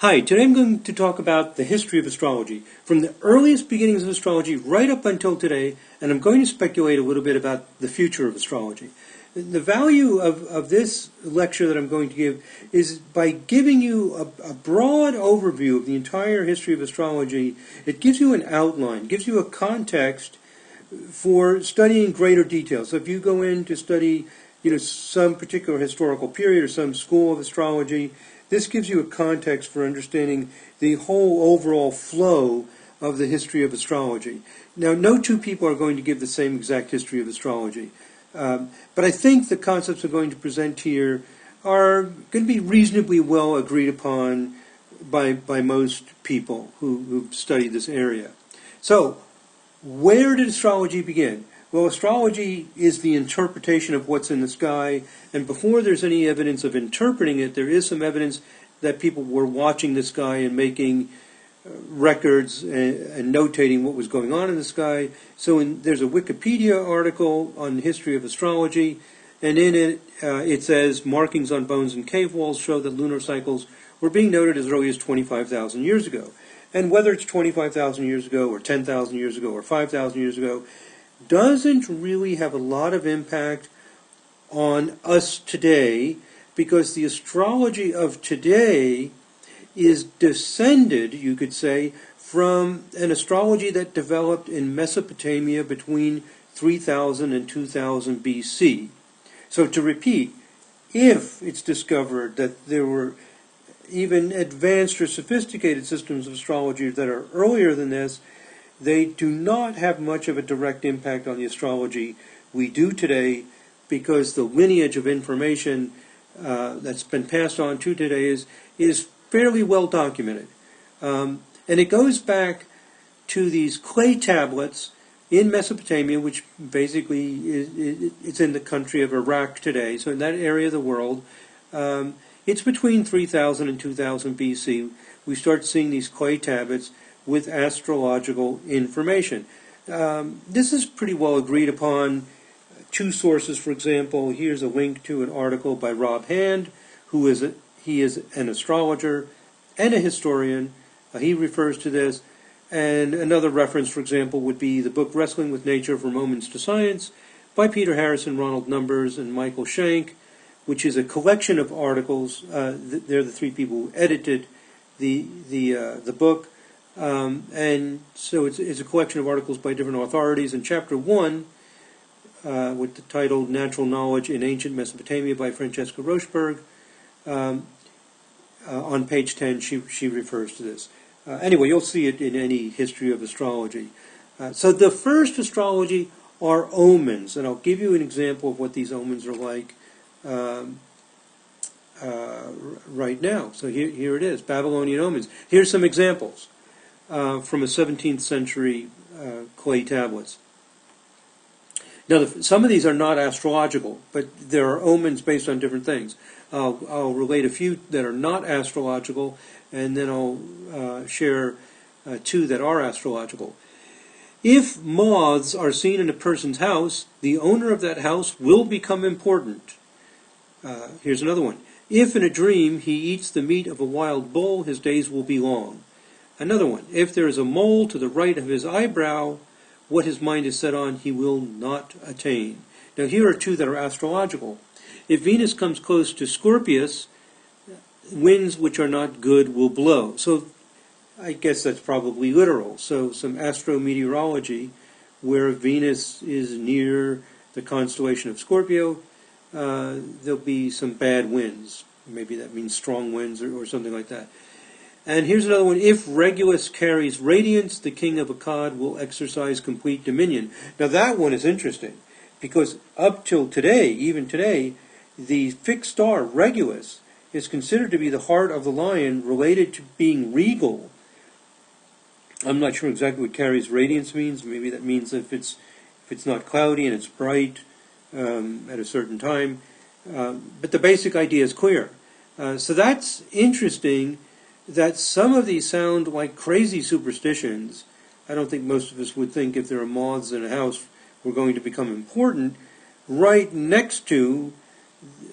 Hi, today I'm going to talk about the history of astrology, from the earliest beginnings of astrology right up until today, and I'm going to speculate a little bit about the future of astrology. The value of this lecture that I'm going to give is by giving you a broad overview of the entire history of astrology. It gives you an outline, gives you a context for studying greater detail. So if you go in to study some particular historical period or some school of astrology, this gives you a context for understanding the whole overall flow of the history of astrology. Now, no two people are going to give the same exact history of astrology, but I think the concepts I'm going to present here are going to be reasonably well agreed upon by most people who've studied this area. So, where did astrology begin? Well, astrology is the interpretation of what's in the sky, and before there's any evidence of interpreting it, there is some evidence that people were watching the sky and making records and notating what was going on in the sky. So there's a Wikipedia article on the history of astrology, and in it it says, markings on bones and cave walls show that lunar cycles were being noted as early as 25,000 years ago. And whether it's 25,000 years ago, or 10,000 years ago, or 5,000 years ago, doesn't really have a lot of impact on us today, because the astrology of today is descended, you could say, from an astrology that developed in Mesopotamia between 3000 and 2000 BC. So to repeat, if it's discovered that there were even advanced or sophisticated systems of astrology that are earlier than this, they do not have much of a direct impact on the astrology we do today, because the lineage of information that's been passed on to today is fairly well documented. And it goes back to these clay tablets in Mesopotamia, which basically it's in the country of Iraq today, so in that area of the world. It's between 3000 and 2000 BC. We start seeing these clay tablets with astrological information. This is pretty well agreed upon. Two sources, for example, here's a link to an article by Rob Hand, he is an astrologer and a historian. He refers to this. And another reference, for example, would be the book Wrestling with Nature from Omens to Science by Peter Harrison, Ronald Numbers, and Michael Shank, which is a collection of articles. They're the three people who edited the book. And so it's a collection of articles by different authorities. In Chapter 1, with the title Natural Knowledge in Ancient Mesopotamia by Francesca Rochberg, on page 10 she refers to this. Anyway, you'll see it in any history of astrology. So the first astrology are omens, and I'll give you an example of what these omens are like right now. So here it is, Babylonian Omens. Here's some examples from a 17th century clay tablets. Now, some of these are not astrological, but there are omens based on different things. I'll relate a few that are not astrological, and then I'll share two that are astrological. If moths are seen in a person's house, the owner of that house will become important. Here's another one. If in a dream he eats the meat of a wild bull, his days will be long. Another one. If there is a mole to the right of his eyebrow, what his mind is set on, he will not attain. Now, here are two that are astrological. If Venus comes close to Scorpius, winds which are not good will blow. So, I guess that's probably literal. So, some astrometeorology, where Venus is near the constellation of Scorpio, there'll be some bad winds. Maybe that means strong winds or something like that. And here's another one. If Regulus carries radiance, the king of Akkad will exercise complete dominion. Now that one is interesting, because up till today, even today, the fixed star Regulus is considered to be the heart of the lion, related to being regal. I'm not sure exactly what carries radiance means. Maybe that means if it's not cloudy and it's bright at a certain time. But the basic idea is clear. So that's interesting, that some of these sound like crazy superstitions. I don't think most of us would think if there are moths in a house we're going to become important, right next to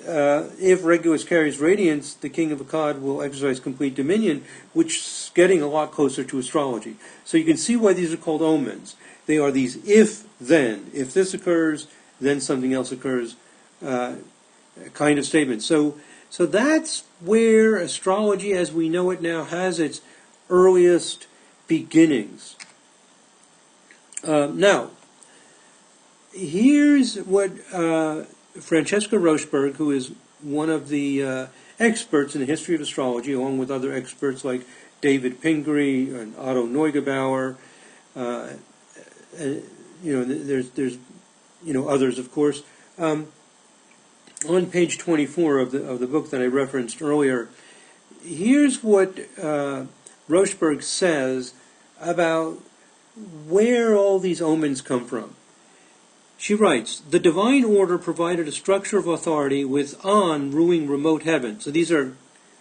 if Regulus carries radiance, the king of Akkad will exercise complete dominion, which is getting a lot closer to astrology. So you can see why these are called omens. They are these if-then. If this occurs, then something else occurs kind of statements. So that's where astrology as we know it now has its earliest beginnings. Now, here's what Francesca Rochberg, who is one of the experts in the history of astrology, along with other experts like David Pingree and Otto Neugebauer, there's others, of course. On page 24 of the book that I referenced earlier, here's what Rochberg says about where all these omens come from. She writes, the divine order provided a structure of authority with An ruling remote heaven. So these are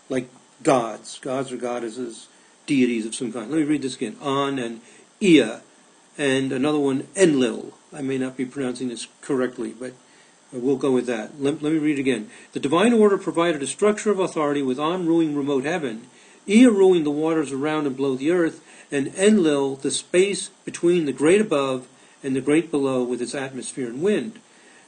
like gods or goddesses, deities of some kind. Let me read this again. An and Ea, and another one, Enlil. I may not be pronouncing this correctly, but we'll go with that. Let me read it again. The divine order provided a structure of authority with An ruling remote heaven, Ea ruling the waters around and below the earth, and Enlil the space between the great above and the great below with its atmosphere and wind.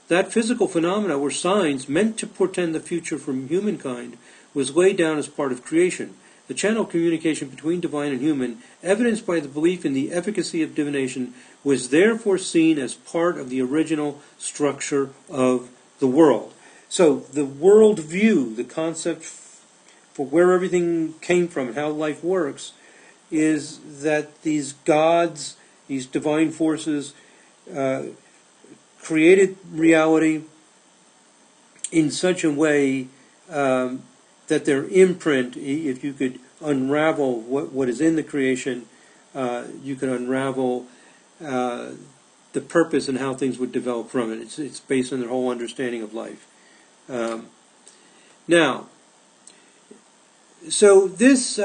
That physical phenomena were signs meant to portend the future for humankind was laid down as part of creation. The channel of communication between divine and human, evidenced by the belief in the efficacy of divination, was therefore seen as part of the original structure of the world. So the world view, the concept for where everything came from and how life works, is that these gods, these divine forces, created reality in such a way that their imprint, if you could unravel what is in the creation, you could unravel the purpose and how things would develop from it. It's based on their whole understanding of life. Now, so this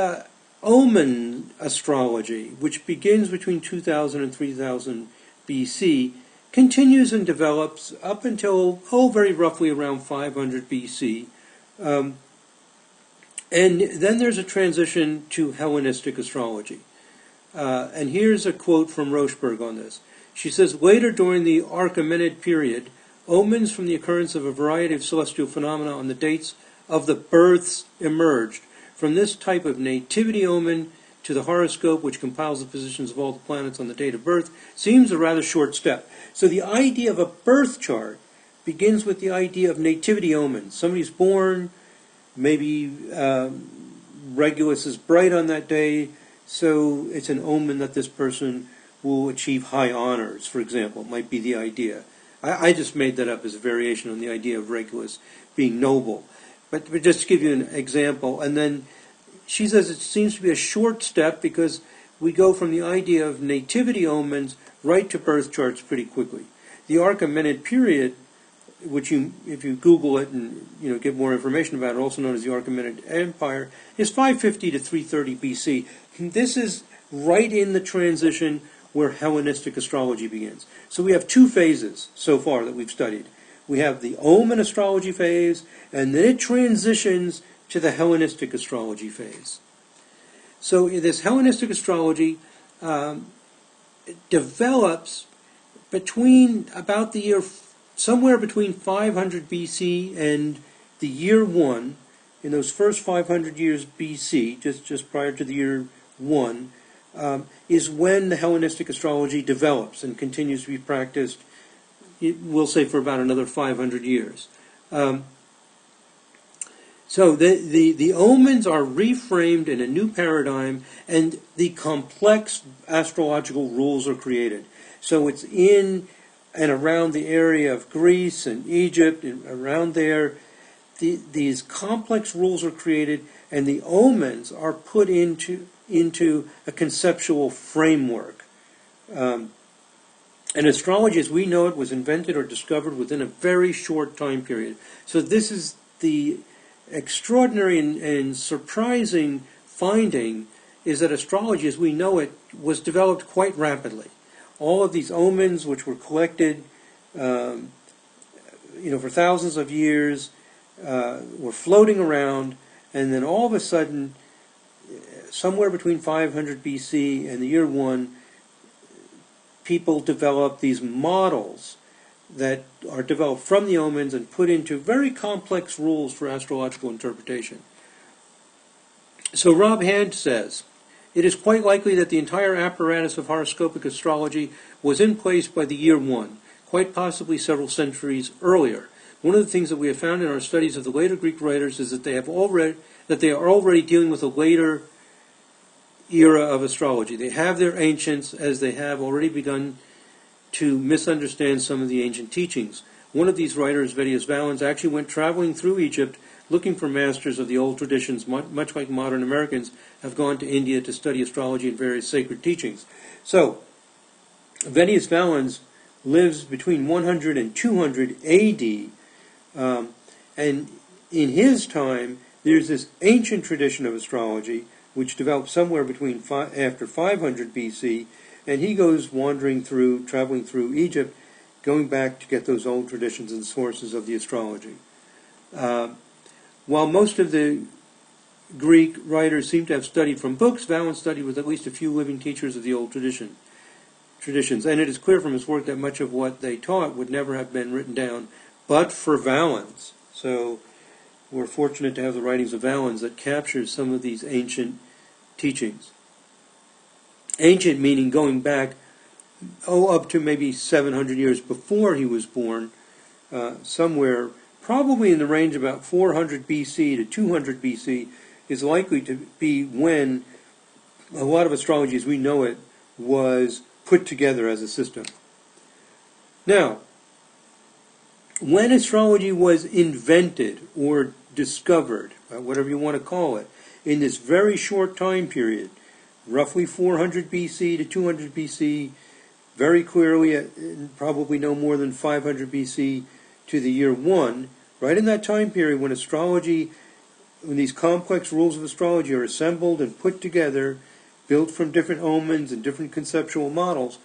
omen astrology, which begins between 2000 and 3000 BC, continues and develops up until, very roughly around 500 BC. And then there's a transition to Hellenistic astrology. And here's a quote from Rochberg on this. She says, later during the Achaemenid period, omens from the occurrence of a variety of celestial phenomena on the dates of the births emerged. From this type of nativity omen to the horoscope, which compiles the positions of all the planets on the date of birth, seems a rather short step. So the idea of a birth chart begins with the idea of nativity omens. Somebody's born, maybe Regulus is bright on that day, so it's an omen that this person will achieve high honors, for example, might be the idea. I just made that up as a variation on the idea of Regulus being noble. But just to give you an example, and then she says it seems to be a short step because we go from the idea of nativity omens right to birth charts pretty quickly. The Achaemenid period, which if you Google it and get more information about it, also known as the Achaemenid Empire, is 550 to 330 BC. This is right in the transition where Hellenistic astrology begins. So we have two phases so far that we've studied. We have the omen astrology phase, and then it transitions to the Hellenistic astrology phase. So this Hellenistic astrology develops between about the year somewhere between 500 BC and the year 1. In those first 500 years BC, just prior to the year 1, is when the Hellenistic astrology develops and continues to be practiced, we'll say, for about another 500 years. So the omens are reframed in a new paradigm, and the complex astrological rules are created. So it's in and around the area of Greece and Egypt, and around there, these complex rules are created, and the omens are put into a conceptual framework. And astrology, as we know it, was invented or discovered within a very short time period. So this is the extraordinary and surprising finding, is that astrology, as we know it, was developed quite rapidly. All of these omens, which were collected, for thousands of years, were floating around, and then all of a sudden, somewhere between 500 BC and the year 1, people developed these models that are developed from the omens and put into very complex rules for astrological interpretation. So Rob Hand says, it is quite likely that the entire apparatus of horoscopic astrology was in place by the year 1, quite possibly several centuries earlier. One of the things that we have found in our studies of the later Greek writers is that they are already dealing with a later era of astrology. They have their ancients, as they have already begun to misunderstand some of the ancient teachings. One of these writers, Vettius Valens, actually went traveling through Egypt looking for masters of the old traditions, much like modern Americans have gone to India to study astrology and various sacred teachings. So, Vettius Valens lives between 100 and 200 AD, and in his time, there's this ancient tradition of astrology, which developed somewhere between after 500 BC, and he goes traveling through Egypt, going back to get those old traditions and sources of the astrology. While most of the Greek writers seem to have studied from books, Valens studied with at least a few living teachers of the old traditions. And it is clear from his work that much of what they taught would never have been written down but for Valens. So we're fortunate to have the writings of Valens that captures some of these ancient teachings. Ancient meaning going back, up to maybe 700 years before he was born, somewhere probably in the range about 400 BC to 200 BC is likely to be when a lot of astrology as we know it was put together as a system. Now, when astrology was invented or discovered, whatever you want to call it, in this very short time period, roughly 400 BC to 200 BC, very clearly probably no more than 500 BC to the year 1, right in that time period when these complex rules of astrology are assembled and put together, built from different omens and different conceptual models,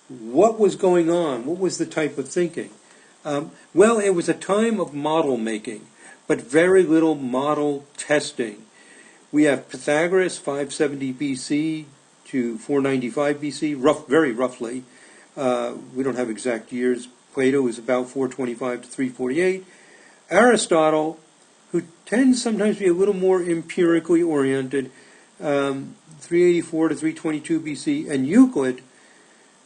what was going on? What was the type of thinking? Well, it was a time of model making, but very little model testing. We have Pythagoras, 570 BC to 495 BC, very roughly. We don't have exact years. Plato is about 425 to 348. Aristotle, who tends sometimes to be a little more empirically oriented, 384 to 322 BC, and Euclid,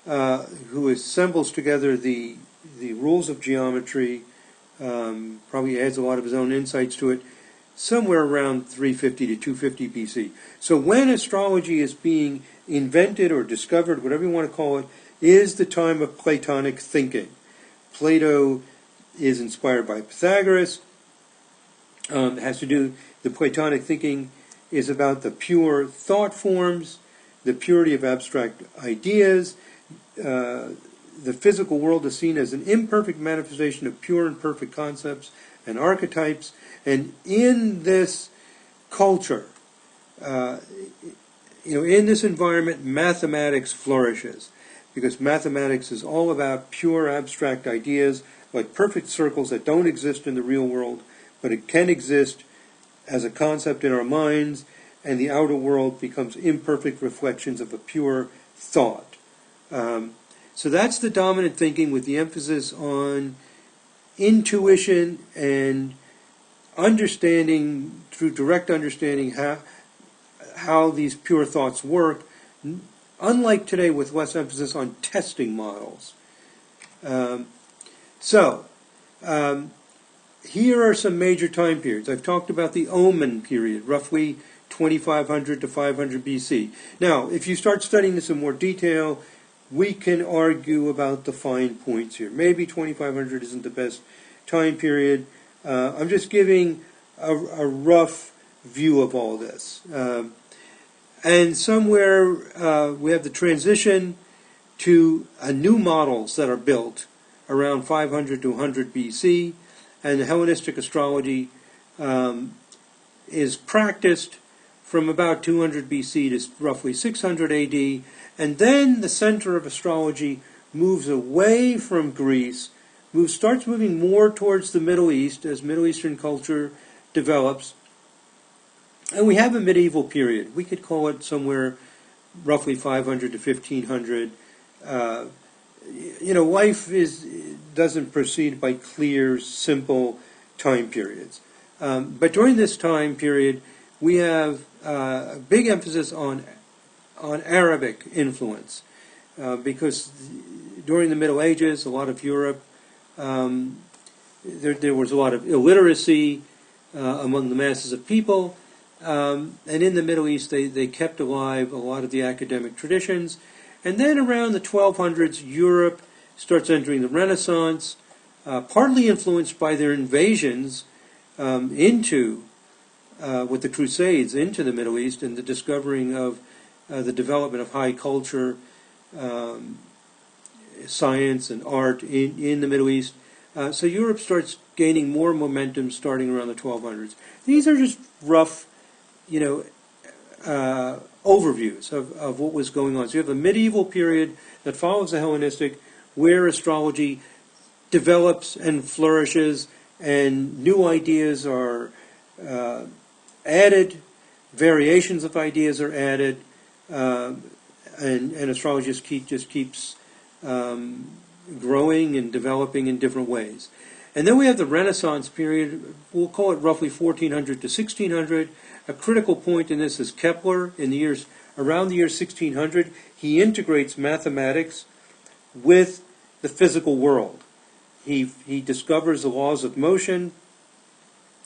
who assembles together the rules of geometry, probably adds a lot of his own insights to it, somewhere around 350 to 250 BC. So when astrology is being invented or discovered, whatever you want to call it, is the time of Platonic thinking. Plato is inspired by Pythagoras. The Platonic thinking is about the pure thought forms, the purity of abstract ideas. The physical world is seen as an imperfect manifestation of pure and perfect concepts and archetypes. And in this culture, in this environment, mathematics flourishes, because mathematics is all about pure abstract ideas, like perfect circles that don't exist in the real world, but it can exist as a concept in our minds, and the outer world becomes imperfect reflections of a pure thought. So that's the dominant thinking, with the emphasis on intuition and understanding, through direct understanding, how these pure thoughts work, unlike today with less emphasis on testing models. Here are some major time periods. I've talked about the Omen period, roughly 2500 to 500 BC. Now, if you start studying this in more detail, we can argue about the fine points here. Maybe 2500 isn't the best time period. I'm just giving a rough view of all this. And somewhere we have the transition to new models that are built around 500 to 100 BC, and the Hellenistic astrology is practiced from about 200 BC to roughly 600 AD, and then the center of astrology moves away from Greece, starts moving more towards the Middle East as Middle Eastern culture develops. And we have a medieval period. We could call it somewhere roughly 500 to 1500. Life doesn't proceed by clear, simple time periods. But during this time period, we have a big emphasis on Arabic influence, because during the Middle Ages, a lot of Europe, there was a lot of illiteracy among the masses of people, and in the Middle East, they kept alive a lot of the academic traditions. And then around the 1200s, Europe starts entering the Renaissance, partly influenced by their invasions with the Crusades into the Middle East and the discovering of the development of high culture, science and art in the Middle East. So Europe starts gaining more momentum starting around the 1200s. These are just rough, overviews of what was going on. So you have a medieval period that follows the Hellenistic, where astrology develops and flourishes, and new ideas are added, variations of ideas are added, and astrology just keeps growing and developing in different ways. And then we have the Renaissance period. We'll call it roughly 1400 to 1600. A critical point in this is Kepler. Around the year 1600, he integrates mathematics with the physical world. He discovers the laws of motion.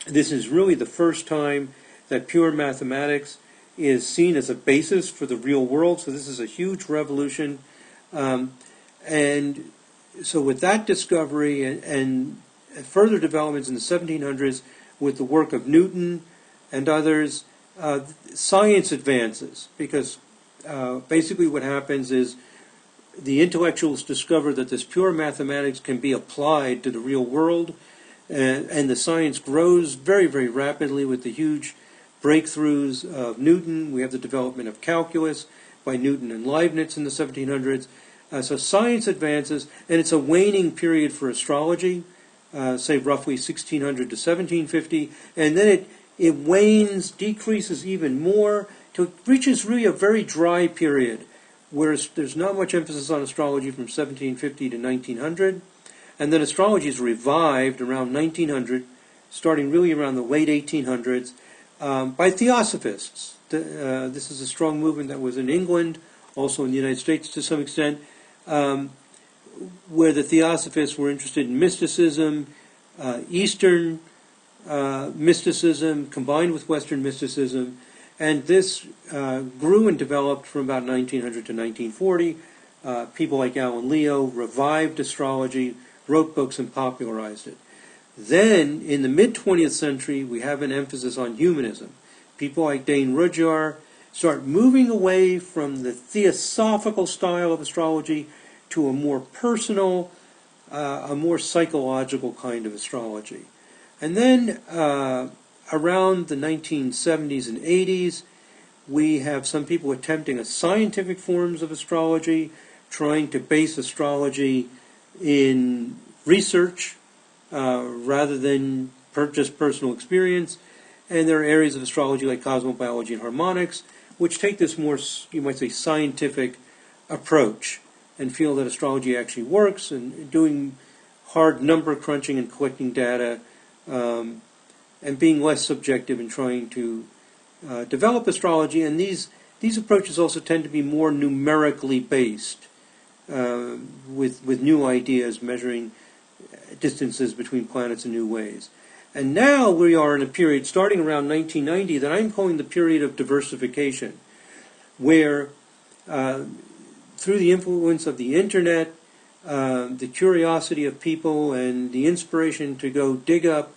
This is really the first time that pure mathematics is seen as a basis for the real world. So this is a huge revolution. And so with that discovery and further developments in the 1700s with the work of Newton and others, science advances, because basically what happens is the intellectuals discover that this pure mathematics can be applied to the real world, and the science grows very, very rapidly with the huge breakthroughs of Newton. We have the development of calculus by Newton and Leibniz in the 1700s. So science advances, and it's a waning period for astrology, say roughly 1600 to 1750, and then it wanes, decreases even more, till it reaches really a very dry period, where there's not much emphasis on astrology from 1750 to 1900, and then astrology is revived around 1900, starting really around the late 1800s, by theosophists. This is a strong movement that was in England, also in the United States to some extent, where the theosophists were interested in mysticism, Eastern mysticism combined with Western mysticism, and this grew and developed from about 1900 to 1940. People like Galileo Leo revived astrology, wrote books, and popularized it. Then, in the mid-20th century, we have an emphasis on humanism. People like Dane Rudhyar start moving away from the theosophical style of astrology to a more personal, a more psychological kind of astrology. And then around the 1970s and 80s, we have some people attempting a scientific forms of astrology, trying to base astrology in research rather than just personal experience. And there are areas of astrology like cosmobiology and harmonics, which take this more, you might say, scientific approach and feel that astrology actually works, and doing hard number crunching and collecting data, and being less subjective in trying to develop astrology. And these approaches also tend to be more numerically based, with new ideas measuring distances between planets in new ways. And now we are in a period starting around 1990 that I'm calling the period of diversification, where through the influence of the internet, the curiosity of people, and the inspiration to go dig up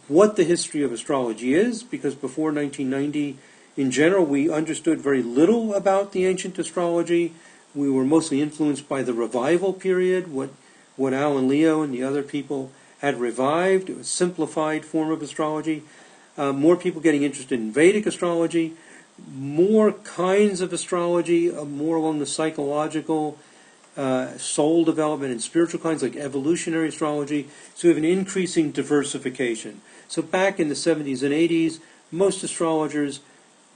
what the history of astrology is, because before 1990, in general, we understood very little about the ancient astrology. We were mostly influenced by the revival period, what Alan Leo and the other people had revived. It was a simplified form of astrology. More people getting interested in Vedic astrology, more kinds of astrology, more along the psychological soul development, and spiritual kinds like evolutionary astrology. So we have an increasing diversification. So back in the 70s and 80s, most astrologers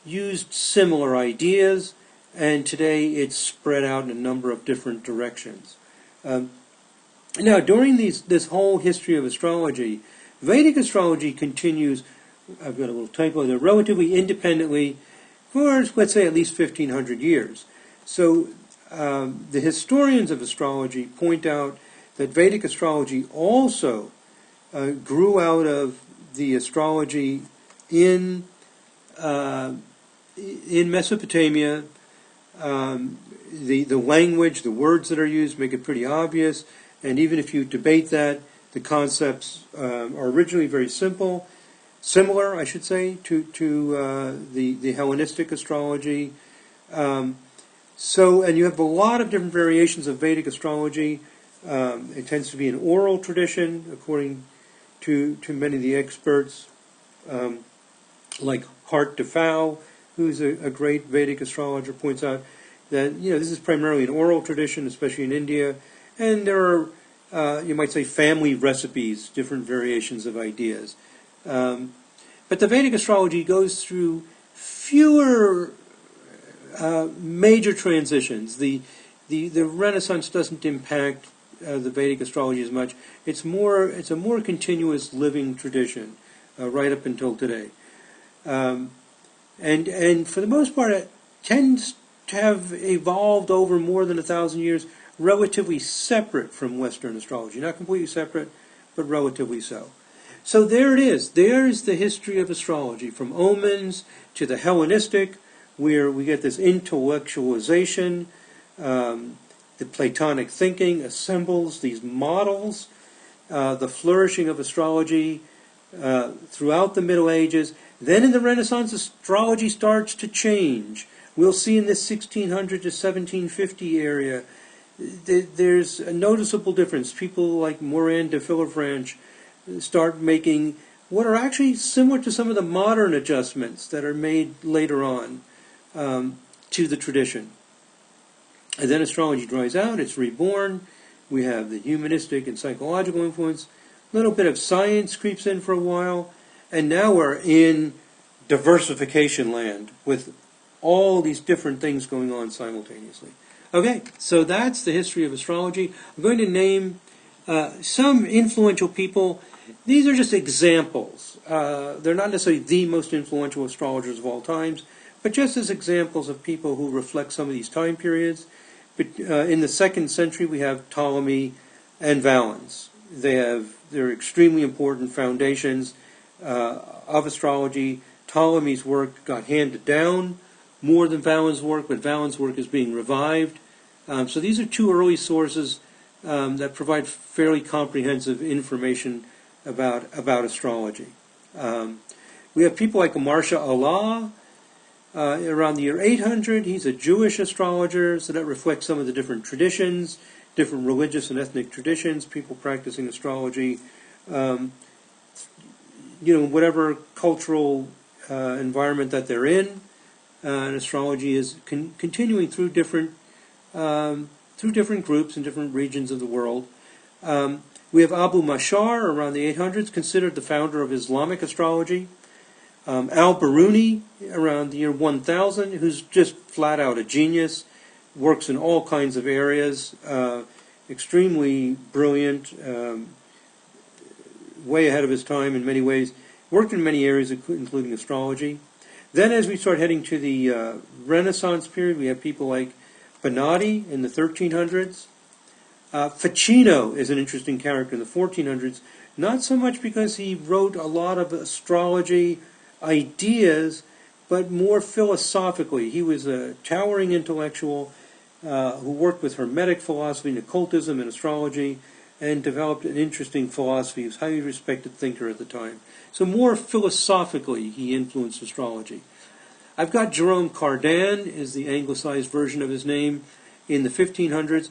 used similar ideas, and today it's spread out in a number of different directions. Now, during this whole history of astrology, Vedic astrology continues, I've got a little typo there, relatively independently for, let's say, at least 1,500 years. So the historians of astrology point out that Vedic astrology also grew out of the astrology in Mesopotamia. The language, the words that are used make it pretty obvious, and even if you debate that, the concepts are originally very similar, I should say, to the Hellenistic astrology. And you have a lot of different variations of Vedic astrology. It tends to be an oral tradition, according to many of the experts, like Hart de Fouw, who's a great Vedic astrologer, points out that this is primarily an oral tradition, especially in India, and there are you might say family recipes, different variations of ideas. But the Vedic astrology goes through fewer major transitions. The Renaissance doesn't impact the Vedic astrology as much. It's a more continuous living tradition right up until today. And for the most part, it tends to have evolved over more than 1,000 years, relatively separate from Western astrology. Not completely separate, but relatively so. So there it is. There's the history of astrology, from omens to the Hellenistic, where we get this intellectualization. The Platonic thinking assembles these models. The flourishing of astrology throughout the Middle Ages. Then in the Renaissance, astrology starts to change. We'll see in this 1600 to 1750 area, there's a noticeable difference. People like Morin de Villefranche start making what are actually similar to some of the modern adjustments that are made later on to the tradition. And then astrology dries out, it's reborn. We have the humanistic and psychological influence. A little bit of science creeps in for a while. And now we're in diversification land with all these different things going on simultaneously. Okay, so that's the history of astrology. I'm going to name some influential people. These are just examples. They're not necessarily the most influential astrologers of all times, but just as examples of people who reflect some of these time periods. But in the 2nd century, we have Ptolemy and Valens. They're extremely important foundations of astrology. Ptolemy's work got handed down more than Valens' work, but Valens' work is being revived. So these are two early sources that provide fairly comprehensive information about astrology. We have people like Marsha Allah around the year 800. He's a Jewish astrologer, so that reflects some of the different traditions, different religious and ethnic traditions, people practicing astrology, whatever cultural environment that they're in. And astrology is continuing through different groups in different regions of the world. We have Abu Mashar around the 800s, considered the founder of Islamic astrology. Al-Biruni around the year 1000, who's just flat out a genius, works in all kinds of areas, extremely brilliant, way ahead of his time in many ways, worked in many areas including astrology. Then as we start heading to the Renaissance period, we have people like Bonatti in the 1300s. Ficino is an interesting character in the 1400s, not so much because he wrote a lot of astrology ideas, but more philosophically. He was a towering intellectual who worked with Hermetic philosophy and occultism and astrology, and developed an interesting philosophy. He was a highly respected thinker at the time. So more philosophically, he influenced astrology. I've got Jerome Cardan, is the anglicized version of his name, in the 1500s.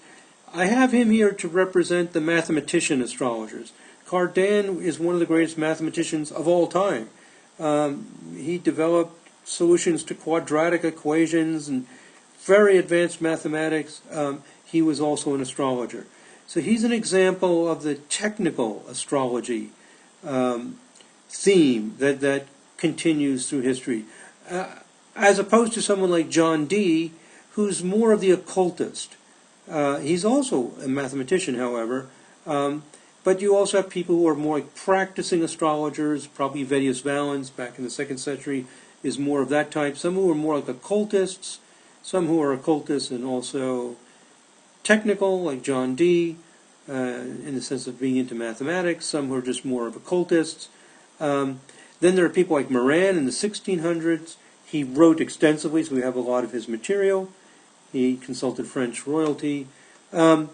I have him here to represent the mathematician astrologers. Cardan is one of the greatest mathematicians of all time. He developed solutions to quadratic equations and very advanced mathematics. he was also an astrologer. So he's an example of the technical astrology theme that continues through history, as opposed to someone like John Dee, who's more of the occultist. He's also a mathematician, however, but you also have people who are more like practicing astrologers. Probably Vedius Valens, back in the 2nd century, is more of that type. Some who are more like occultists, some who are occultists and also technical, like John Dee, in the sense of being into mathematics. Some who are just more of occultists. Then there are people like Moran in the 1600s. He wrote extensively, so we have a lot of his material. He consulted French royalty. And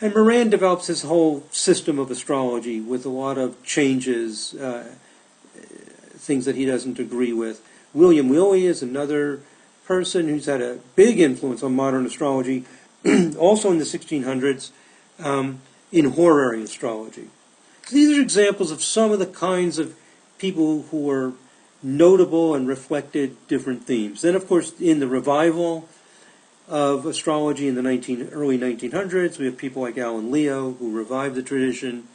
Moran develops his whole system of astrology with a lot of changes, things that he doesn't agree with. William Willey is another person who's had a big influence on modern astrology, also in the 1600s, in horary astrology. So these are examples of some of the kinds of people who were notable and reflected different themes. Then, of course, in the revival of astrology in the early 1900s, we have people like Alan Leo, who revived the tradition.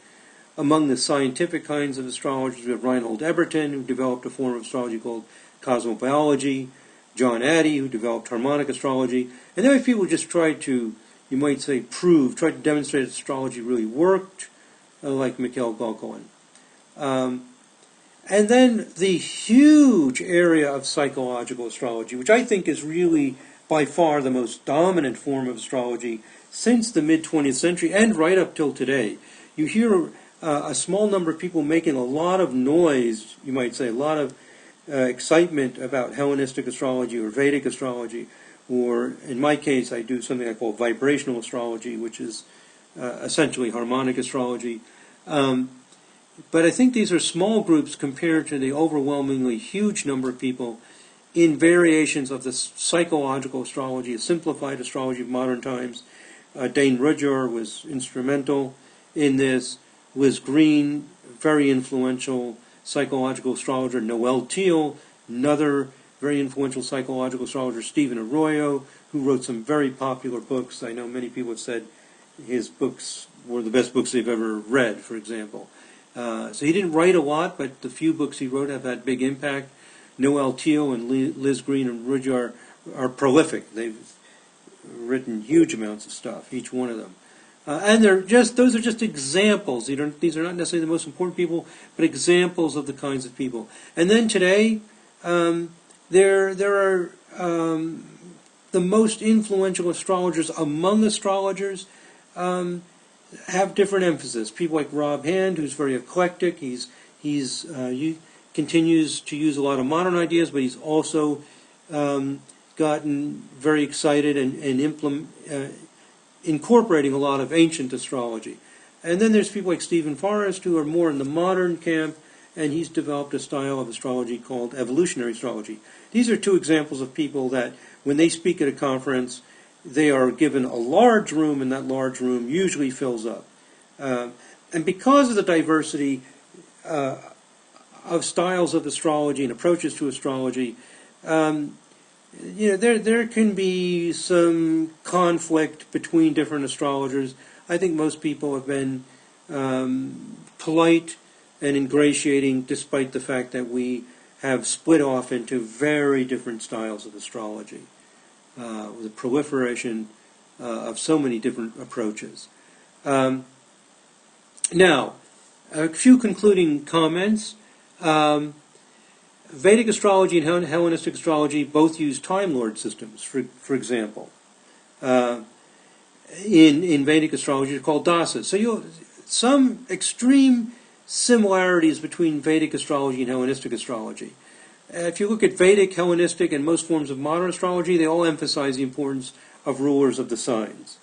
Among the scientific kinds of astrologers, we have Reinhold Eberton, who developed a form of astrology called cosmobiology, John Addy, who developed harmonic astrology, and then we have people who just tried to, you might say, tried to demonstrate that astrology really worked, like Mikhail Gogolin. And then the huge area of psychological astrology, which I think is really by far the most dominant form of astrology since the mid-20th century and right up till today. You hear a small number of people making a lot of noise, you might say, a lot of excitement about Hellenistic astrology or Vedic astrology, or in my case I do something I call vibrational astrology, which is essentially harmonic astrology. But I think these are small groups compared to the overwhelmingly huge number of people in variations of the psychological astrology, a simplified astrology of modern times. Dane Rudhyar was instrumental in this. Liz Green, very influential psychological astrologer. Noel Teal, another very influential psychological astrologer. Stephen Arroyo, who wrote some very popular books. I know many people have said his books were the best books they've ever read, for example. So he didn't write a lot, but the few books he wrote have had big impact. Noel Teal and Liz Green and Rudhyar are prolific. They've written huge amounts of stuff, each one of them. And those are just examples. These are not necessarily the most important people, but examples of the kinds of people. And then today, there are the most influential astrologers among astrologers have different emphasis. People like Rob Hand, who's very eclectic. He continues to use a lot of modern ideas, but he's also gotten very excited and incorporating a lot of ancient astrology. And then there's people like Stephen Forrest, who are more in the modern camp, and he's developed a style of astrology called evolutionary astrology. These are two examples of people that, when they speak at a conference, they are given a large room, and that large room usually fills up. And because of the diversity of styles of astrology and approaches to astrology, there can be some conflict between different astrologers. I think most people have been polite and ingratiating, despite the fact that we have split off into very different styles of astrology, with the proliferation of so many different approaches. Now, a few concluding comments. Vedic astrology and Hellenistic astrology both use Time Lord systems, for example. In Vedic astrology, they're called dasas. So you have some extreme similarities between Vedic astrology and Hellenistic astrology. If you look at Vedic, Hellenistic, and most forms of modern astrology, they all emphasize the importance of rulers of the signs.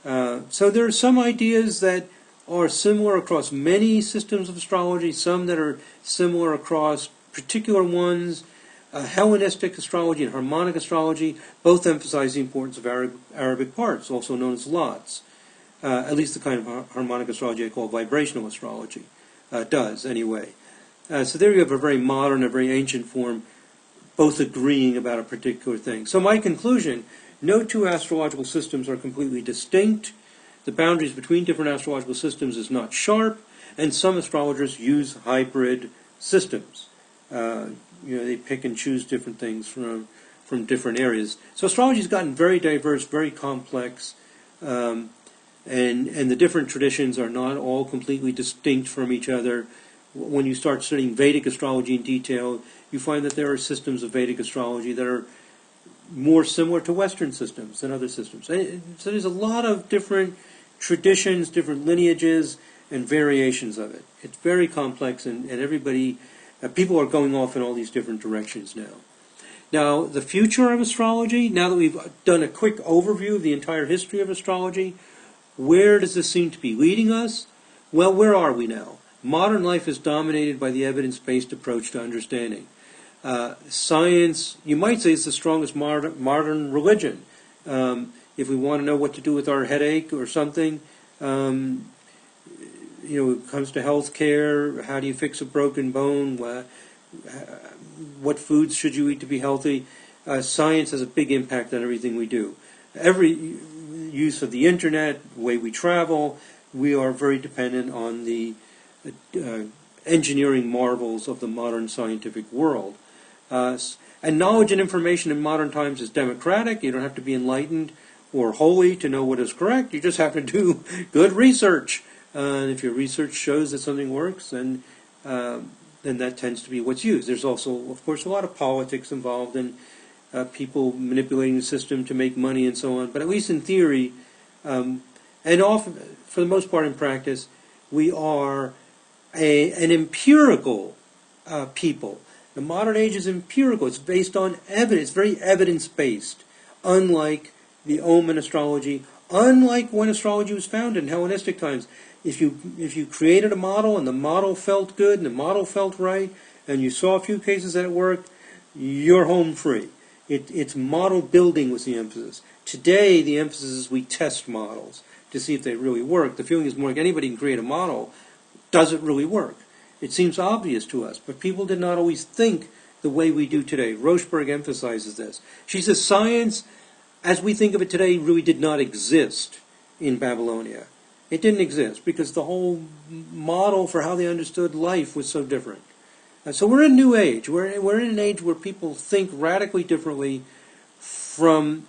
So there are some ideas that are similar across many systems of astrology, some that are similar across particular ones. Hellenistic astrology and harmonic astrology both emphasize the importance of Arabic parts, also known as lots. At least the kind of harmonic astrology I call vibrational astrology does, anyway. So there you have a very modern, a very ancient form, both agreeing about a particular thing. So my conclusion No two astrological systems are completely distinct. The boundaries between different astrological systems is not sharp, and some astrologers use hybrid systems. They pick and choose different things from different areas. So astrology has gotten very diverse, very complex, and the different traditions are not all completely distinct from each other. When you start studying Vedic astrology in detail, you find that there are systems of Vedic astrology that are more similar to Western systems than other systems. So there's a lot of different traditions, different lineages, and variations of it. It's very complex, and people are going off in all these different directions now. Now, the future of astrology, now that we've done a quick overview of the entire history of astrology, where does this seem to be leading us? Well, where are we now? Modern life is dominated by the evidence-based approach to understanding. Science, you might say, is the strongest modern religion. If we want to know what to do with our headache or something, it comes to health care, how do you fix a broken bone, what foods should you eat to be healthy? Science has a big impact on everything we do. Every use of the internet, the way we travel, we are very dependent on the engineering marvels of the modern scientific world. And knowledge and information in modern times is democratic. You don't have to be enlightened or holy to know what is correct. You just have to do good research. And if your research shows that something works, then that tends to be what's used. There's also, of course, a lot of politics involved in people manipulating the system to make money and so on. But at least in theory, and often, for the most part in practice, we are an empirical people. The modern age is empirical. It's based on evidence, very evidence-based, unlike the Omen astrology, unlike when astrology was founded in Hellenistic times. If you created a model and the model felt good and the model felt right, and you saw a few cases that it worked, you're home free. It's model building was the emphasis. Today, the emphasis is we test models to see if they really work. The feeling is more like anybody can create a model. Does it really work? It seems obvious to us, but people did not always think the way we do today. Rochberg emphasizes this. She says science, as we think of it today, really did not exist in Babylonia. It didn't exist because the whole model for how they understood life was so different. So we're in a new age. We're in an age where people think radically differently from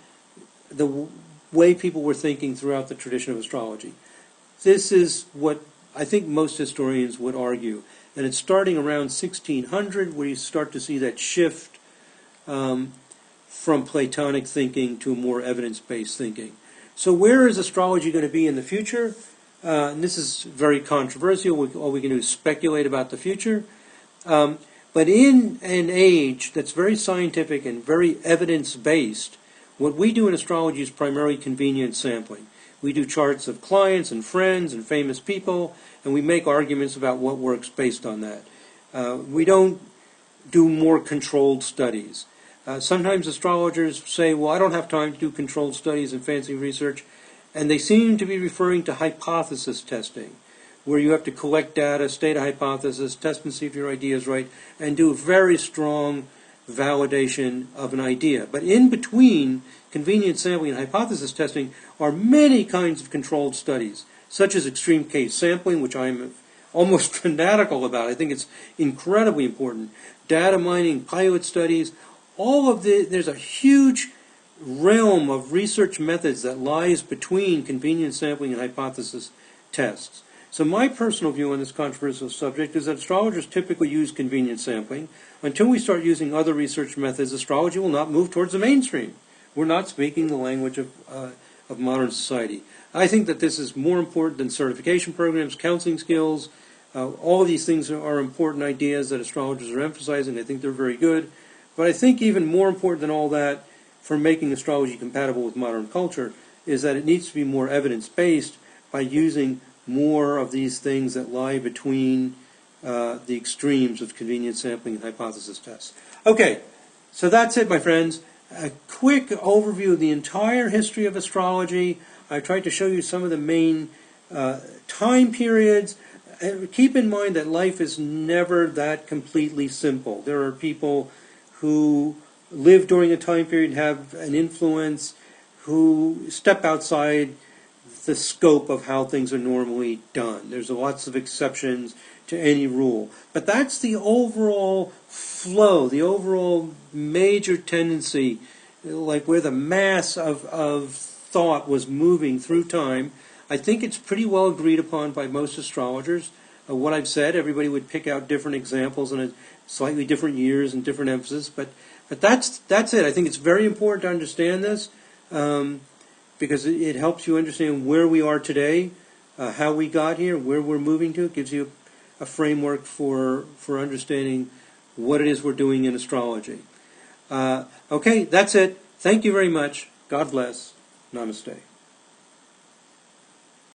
the way people were thinking throughout the tradition of astrology. This is what I think most historians would argue. And it's starting around 1600 where you start to see that shift from Platonic thinking to more evidence-based thinking. So where is astrology going to be in the future? And this is very controversial. All we can do is speculate about the future. But in an age that's very scientific and very evidence-based, what we do in astrology is primarily convenience sampling. We do charts of clients and friends and famous people, and we make arguments about what works based on that. We don't do more controlled studies. Sometimes astrologers say, well, I don't have time to do controlled studies and fancy research, and they seem to be referring to hypothesis testing, where you have to collect data, state a hypothesis, test and see if your idea is right, and do a very strong validation of an idea. But in between convenience sampling and hypothesis testing are many kinds of controlled studies, such as extreme case sampling, which I'm almost fanatical about. I think it's incredibly important. Data mining, pilot studies, there's a huge realm of research methods that lies between convenience sampling and hypothesis tests. So my personal view on this controversial subject is that astrologers typically use convenience sampling. Until we start using other research methods, astrology will not move towards the mainstream. We're not speaking the language of modern society. I think that this is more important than certification programs, counseling skills. All of these things are important ideas that astrologers are emphasizing. I think they're very good. But I think even more important than all that for making astrology compatible with modern culture is that it needs to be more evidence-based by using more of these things that lie between the extremes of convenience sampling and hypothesis tests. Okay, so that's it, my friends. A quick overview of the entire history of astrology. I tried to show you some of the main time periods. And keep in mind that life is never that completely simple. There are people who live during a time period and have an influence who step outside the scope of how things are normally done. There's lots of exceptions to any rule. But that's the overall flow, the overall major tendency, like where the mass of thought was moving through time. I think it's pretty well agreed upon by most astrologers. What I've said, everybody would pick out different examples and slightly different years and different emphasis, but that's it. I think it's very important to understand this because it helps you understand where we are today, how we got here, where we're moving to. It gives you a framework for understanding what it is we're doing in astrology. Okay, that's it. Thank you very much. God bless. Namaste.